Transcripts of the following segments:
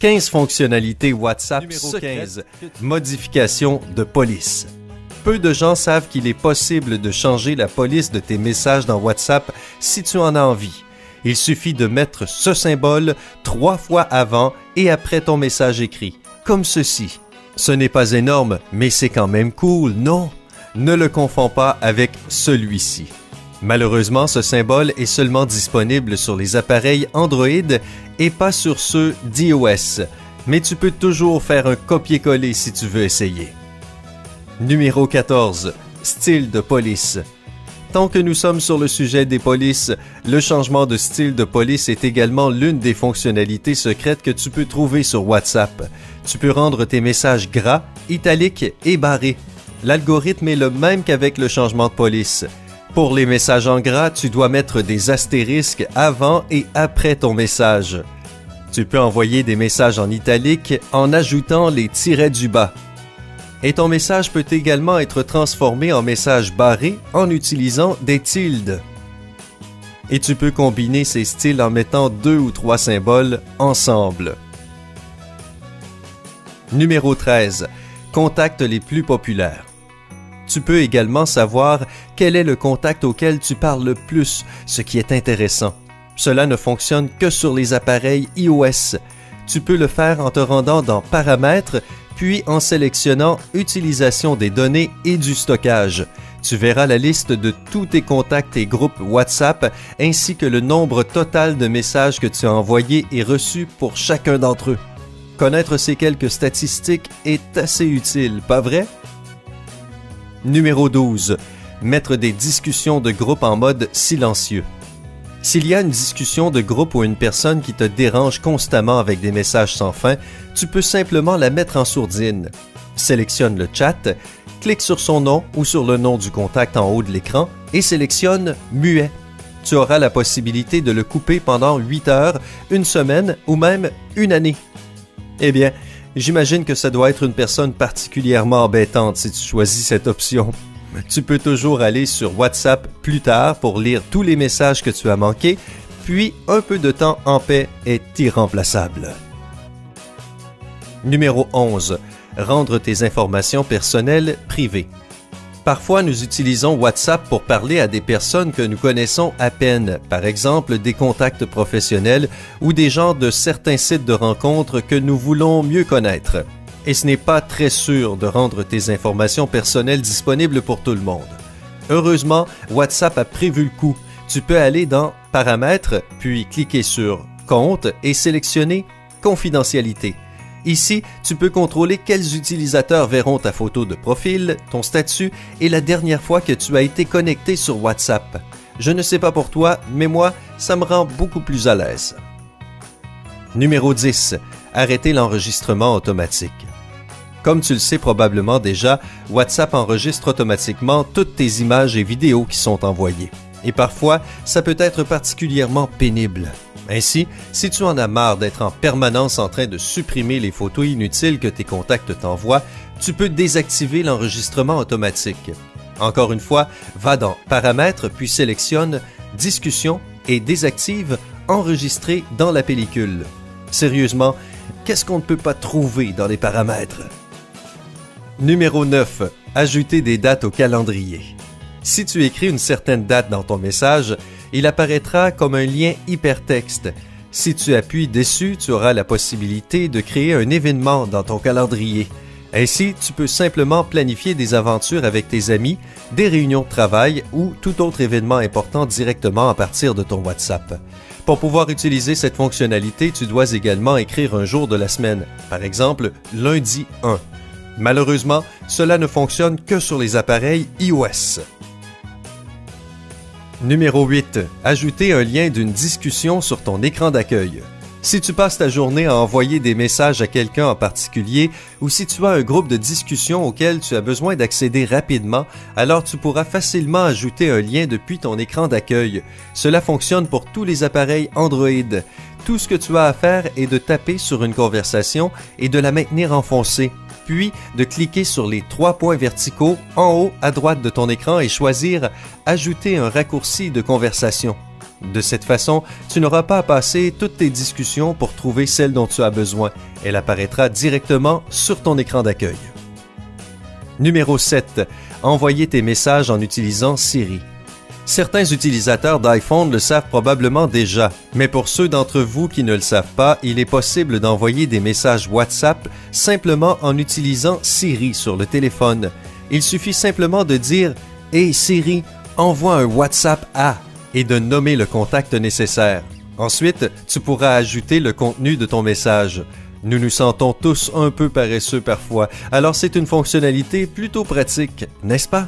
15 fonctionnalités WhatsApp. Numéro 15. Modification de police. Peu de gens savent qu'il est possible de changer la police de tes messages dans WhatsApp si tu en as envie. Il suffit de mettre ce symbole 3 fois avant et après ton message écrit, comme ceci. Ce n'est pas énorme, mais c'est quand même cool, non? Ne le confonds pas avec celui-ci. Malheureusement, ce symbole est seulement disponible sur les appareils Android et pas sur ceux d'iOS, mais tu peux toujours faire un copier-coller si tu veux essayer. Numéro 14. Style de police. Tant que nous sommes sur le sujet des polices, le changement de style de police est également l'une des fonctionnalités secrètes que tu peux trouver sur WhatsApp. Tu peux rendre tes messages gras, italiques et barrés. L'algorithme est le même qu'avec le changement de police. Pour les messages en gras, tu dois mettre des astérisques avant et après ton message. Tu peux envoyer des messages en italique en ajoutant les tirets du bas. Et ton message peut également être transformé en message barré en utilisant des tildes. Et tu peux combiner ces styles en mettant 2 ou 3 symboles ensemble. Numéro 13. Contacts les plus populaires. Tu peux également savoir quel est le contact auquel tu parles le plus, ce qui est intéressant. Cela ne fonctionne que sur les appareils iOS. Tu peux le faire en te rendant dans Paramètres, puis en sélectionnant Utilisation des données et du stockage. Tu verras la liste de tous tes contacts et groupes WhatsApp, ainsi que le nombre total de messages que tu as envoyés et reçus pour chacun d'entre eux. Connaître ces quelques statistiques est assez utile, pas vrai? Numéro 12. Mettre des discussions de groupe en mode silencieux. S'il y a une discussion de groupe ou une personne qui te dérange constamment avec des messages sans fin, tu peux simplement la mettre en sourdine. Sélectionne le chat, clique sur son nom ou sur le nom du contact en haut de l'écran et sélectionne « Muet ». Tu auras la possibilité de le couper pendant 8 heures, une semaine ou même une année. Eh bien, j'imagine que ça doit être une personne particulièrement embêtante si tu choisis cette option. Tu peux toujours aller sur WhatsApp plus tard pour lire tous les messages que tu as manqués, puis un peu de temps en paix est irremplaçable. Numéro 11. Rendre tes informations personnelles privées. Parfois, nous utilisons WhatsApp pour parler à des personnes que nous connaissons à peine, par exemple des contacts professionnels ou des gens de certains sites de rencontres que nous voulons mieux connaître. Et ce n'est pas très sûr de rendre tes informations personnelles disponibles pour tout le monde. Heureusement, WhatsApp a prévu le coup. Tu peux aller dans Paramètres, puis cliquer sur Compte et sélectionner Confidentialité. Ici, tu peux contrôler quels utilisateurs verront ta photo de profil, ton statut et la dernière fois que tu as été connecté sur WhatsApp. Je ne sais pas pour toi, mais moi, ça me rend beaucoup plus à l'aise. Numéro 10. Arrêter l'enregistrement automatique. Comme tu le sais probablement déjà, WhatsApp enregistre automatiquement toutes tes images et vidéos qui sont envoyées. Et parfois, ça peut être particulièrement pénible. Ainsi, si tu en as marre d'être en permanence en train de supprimer les photos inutiles que tes contacts t'envoient, tu peux désactiver l'enregistrement automatique. Encore une fois, va dans Paramètres puis sélectionne Discussion et désactive Enregistrer dans la pellicule. Sérieusement, qu'est-ce qu'on ne peut pas trouver dans les paramètres? Numéro 9. Ajouter des dates au calendrier. Si tu écris une certaine date dans ton message, il apparaîtra comme un lien hypertexte. Si tu appuies dessus, tu auras la possibilité de créer un événement dans ton calendrier. Ainsi, tu peux simplement planifier des aventures avec tes amis, des réunions de travail ou tout autre événement important directement à partir de ton WhatsApp. Pour pouvoir utiliser cette fonctionnalité, tu dois également écrire un jour de la semaine, par exemple lundi 1. Malheureusement, cela ne fonctionne que sur les appareils iOS. Numéro 8. Ajouter un lien d'une discussion sur ton écran d'accueil. Si tu passes ta journée à envoyer des messages à quelqu'un en particulier ou si tu as un groupe de discussion auquel tu as besoin d'accéder rapidement, alors tu pourras facilement ajouter un lien depuis ton écran d'accueil. Cela fonctionne pour tous les appareils Android. Tout ce que tu as à faire est de taper sur une conversation et de la maintenir enfoncée, puis de cliquer sur les 3 points verticaux en haut à droite de ton écran et choisir « Ajouter un raccourci de conversation ». De cette façon, tu n'auras pas à passer toutes tes discussions pour trouver celle dont tu as besoin. Elle apparaîtra directement sur ton écran d'accueil. Numéro 7. Envoyer tes messages en utilisant Siri. Certains utilisateurs d'iPhone le savent probablement déjà, mais pour ceux d'entre vous qui ne le savent pas, il est possible d'envoyer des messages WhatsApp simplement en utilisant Siri sur le téléphone. Il suffit simplement de dire « Hey Siri, envoie un WhatsApp à » et de nommer le contact nécessaire. Ensuite, tu pourras ajouter le contenu de ton message. Nous nous sentons tous un peu paresseux parfois, alors c'est une fonctionnalité plutôt pratique, n'est-ce pas?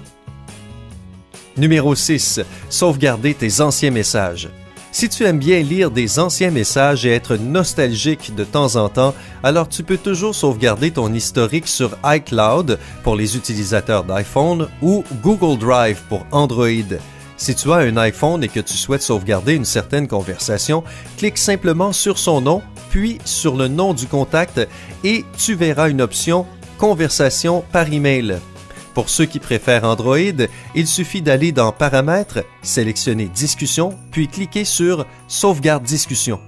Numéro 6. Sauvegarder tes anciens messages. Si tu aimes bien lire des anciens messages et être nostalgique de temps en temps, alors tu peux toujours sauvegarder ton historique sur iCloud pour les utilisateurs d'iPhone ou Google Drive pour Android. Si tu as un iPhone et que tu souhaites sauvegarder une certaine conversation, clique simplement sur son nom, puis sur le nom du contact et tu verras une option « Conversation par email ». Pour ceux qui préfèrent Android, il suffit d'aller dans « Paramètres », sélectionner « Discussion », puis cliquer sur « Sauvegarde discussion ».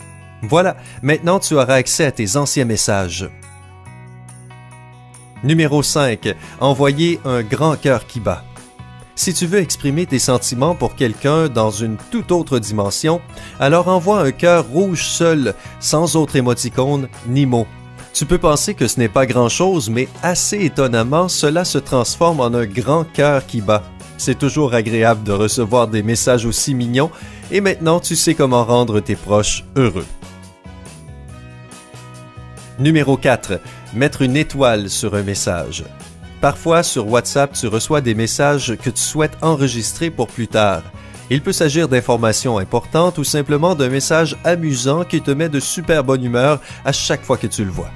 Voilà, maintenant tu auras accès à tes anciens messages. Numéro 5. Envoyer un grand cœur qui bat. Si tu veux exprimer tes sentiments pour quelqu'un dans une toute autre dimension, alors envoie un cœur rouge seul, sans autre émoticône ni mot. Tu peux penser que ce n'est pas grand-chose, mais assez étonnamment, cela se transforme en un grand cœur qui bat. C'est toujours agréable de recevoir des messages aussi mignons, et maintenant tu sais comment rendre tes proches heureux. Numéro 4. Mettre une étoile sur un message. Parfois, sur WhatsApp, tu reçois des messages que tu souhaites enregistrer pour plus tard. Il peut s'agir d'informations importantes ou simplement d'un message amusant qui te met de super bonne humeur à chaque fois que tu le vois.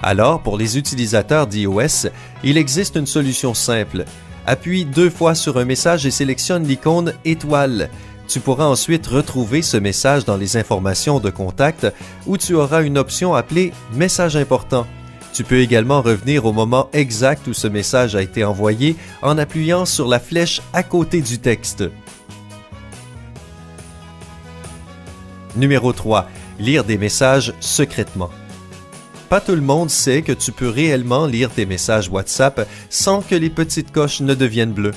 Alors, pour les utilisateurs d'iOS, il existe une solution simple. Appuie 2 fois sur un message et sélectionne l'icône « Étoile ». Tu pourras ensuite retrouver ce message dans les informations de contact où tu auras une option appelée « Message important ». Tu peux également revenir au moment exact où ce message a été envoyé en appuyant sur la flèche à côté du texte. Numéro 3. Lire des messages secrètement. Pas tout le monde sait que tu peux réellement lire tes messages WhatsApp sans que les petites coches ne deviennent bleues.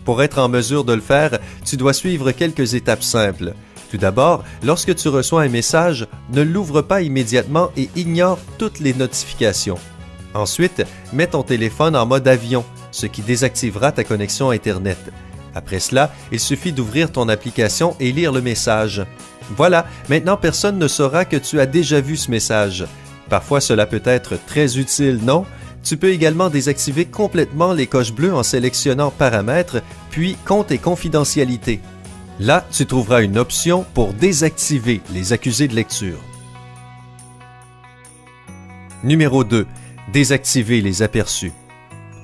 Pour être en mesure de le faire, tu dois suivre quelques étapes simples. Tout d'abord, lorsque tu reçois un message, ne l'ouvre pas immédiatement et ignore toutes les notifications. Ensuite, mets ton téléphone en mode avion, ce qui désactivera ta connexion Internet. Après cela, il suffit d'ouvrir ton application et lire le message. Voilà, maintenant personne ne saura que tu as déjà vu ce message. Parfois, cela peut être très utile, non? Tu peux également désactiver complètement les coches bleues en sélectionnant « Paramètres » puis « Compte et confidentialité ». Là, tu trouveras une option pour désactiver les accusés de lecture. Numéro 2. Désactiver les aperçus.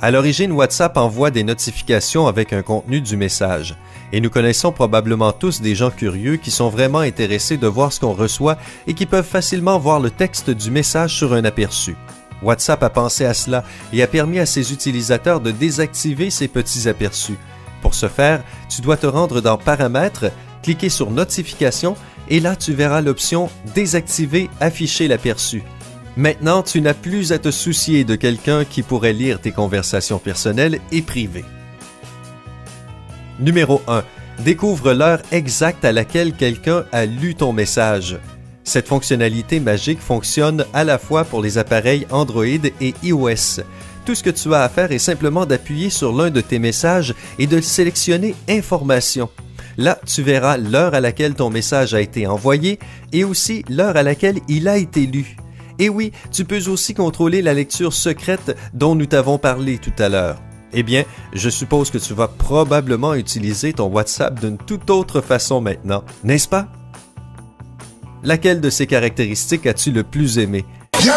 À l'origine, WhatsApp envoie des notifications avec un contenu du message. Et nous connaissons probablement tous des gens curieux qui sont vraiment intéressés de voir ce qu'on reçoit et qui peuvent facilement voir le texte du message sur un aperçu. WhatsApp a pensé à cela et a permis à ses utilisateurs de désactiver ces petits aperçus. Pour ce faire, tu dois te rendre dans « Paramètres », cliquer sur « Notifications » et là tu verras l'option « Désactiver, afficher l'aperçu ». Maintenant, tu n'as plus à te soucier de quelqu'un qui pourrait lire tes conversations personnelles et privées. Numéro 1. Découvre l'heure exacte à laquelle quelqu'un a lu ton message. Cette fonctionnalité magique fonctionne à la fois pour les appareils Android et iOS. Tout ce que tu as à faire est simplement d'appuyer sur l'un de tes messages et de sélectionner « Informations ». Là, tu verras l'heure à laquelle ton message a été envoyé et aussi l'heure à laquelle il a été lu. Et oui, tu peux aussi contrôler la lecture secrète dont nous t'avons parlé tout à l'heure. Eh bien, je suppose que tu vas probablement utiliser ton WhatsApp d'une toute autre façon maintenant, n'est-ce pas? Laquelle de ces caractéristiques as-tu le plus aimé? Yeah!